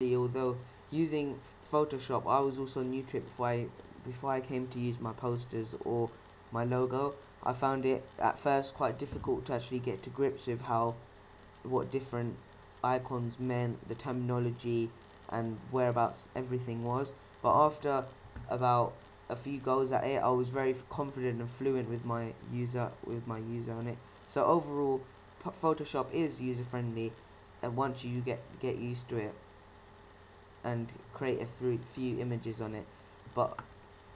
although using Photoshop, I was also new to it before I came to use my posters or my logo. I found it at first quite difficult to actually get to grips with what different icons meant, the terminology, and whereabouts everything was. But after about a few goes at it, I was very confident and fluent with my user on it. So overall, Photoshop is user friendly, and once you get used to it and create a few images on it, but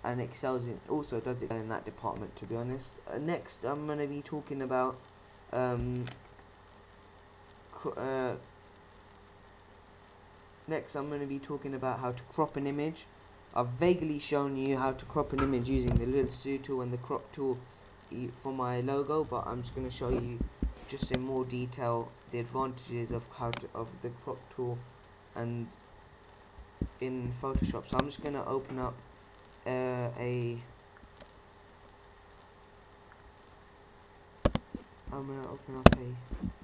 and excels in also does it in that department, to be honest. Next, I'm gonna be talking about um, next I'm gonna be talking about how to crop an image. I've vaguely shown you how to crop an image using the little zoom tool and the crop tool for my logo, but I'm just gonna show you just in more detail the advantages of the crop tool and in Photoshop. So I'm just gonna open up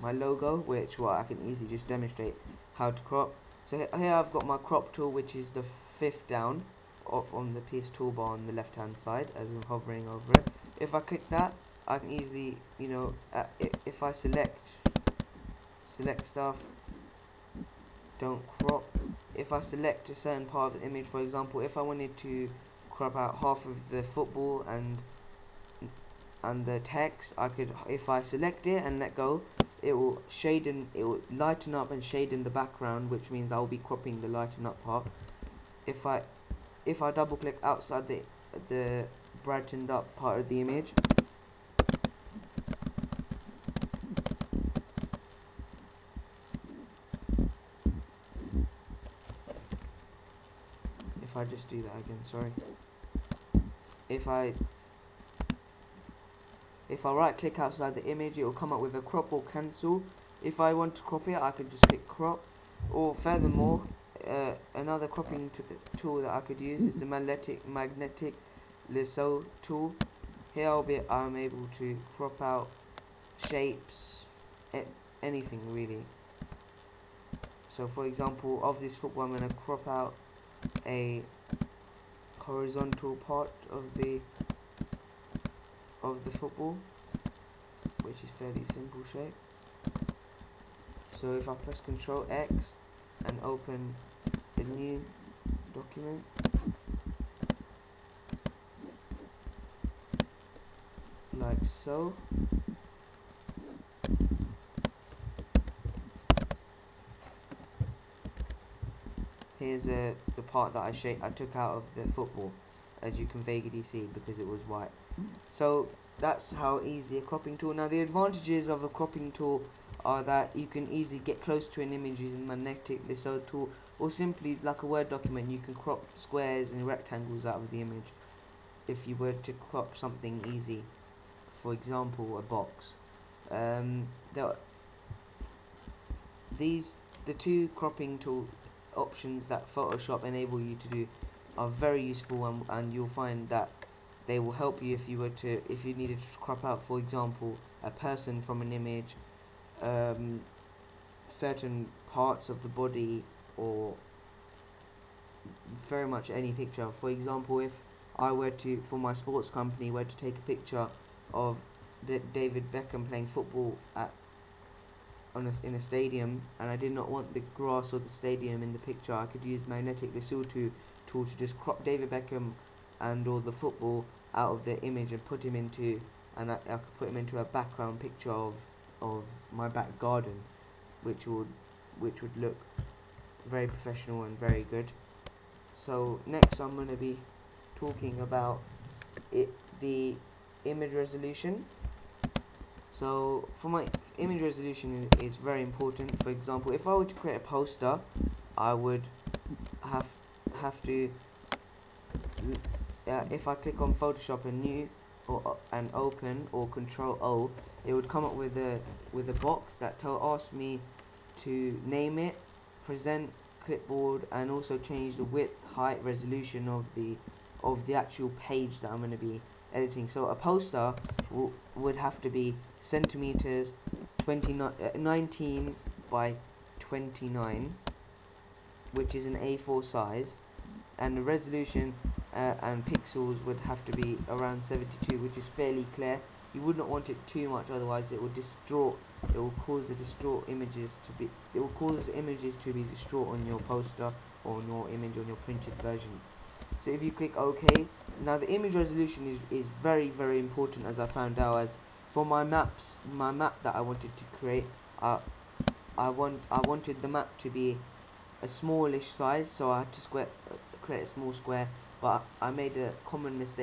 my logo, which I can easily just demonstrate how to crop. So here I've got my crop tool, which is the fifth down on the PS toolbar on the left hand side as I'm hovering over it. If I click that, I can easily, if I select stuff, don't crop. If I select a certain part of the image, for example, if I wanted to crop out half of the football and the text, I could, if I select it and let go, it will lighten up and shade in the background, which means I'll be cropping the lighten up part. If I double click outside the brightened up part of the image, if I just do that again, sorry. If I right click outside the image, it will come up with a crop or cancel. If I want to crop it, I could just click crop. Or furthermore, another cropping tool that I could use is the magnetic lasso tool. Here I'm able to crop out shapes, anything really. So for example, of this football, I'm going to crop out a horizontal part of the football, which is fairly simple shape. So if I press Ctrl X and open a new document, like so, here's the part that I took out of the football, as you can vaguely see because it was white. So that's how easy a cropping tool. Now the advantages of a cropping tool are that you can easily get close to an image using magnetic lasso tool, or simply like a Word document, you can crop squares and rectangles out of the image if you were to crop something easy, for example a box. The two cropping tool options that Photoshop enable you to do are very useful, and you'll find that they will help you if you needed to crop out, for example, a person from an image, certain parts of the body, or very much any picture. For example, if I were to, for my sports company, were to take a picture of David Beckham playing football in a stadium, and I did not want the grass or the stadium in the picture, I could use magnetic lasso tool to just crop David Beckham or the football out of the image and put him into, I could put him into a background picture of my back garden, which would look very professional and very good. So next I'm going to be talking about the image resolution. So for my image resolution is very important. For example, if I were to create a poster, I would have to if I click on Photoshop and new and open or Control O, it would come up with a box that asks me to name it, present clipboard, and also change the width, height, resolution of the actual page that I'm going to be editing. So a poster would have to be centimeters 19 by 29, which is an A4 size, and the resolution and pixels would have to be around 72, which is fairly clear. You would not want it too much, otherwise it will distort. It will cause the distort images to be. It will cause images to be distort on your poster or on your image on your printed version. So if you click OK, now the image resolution is very very important, as I found out. As for my map that I wanted to create, I wanted the map to be a smallish size, so I had to create a small square, but I made a common mistake.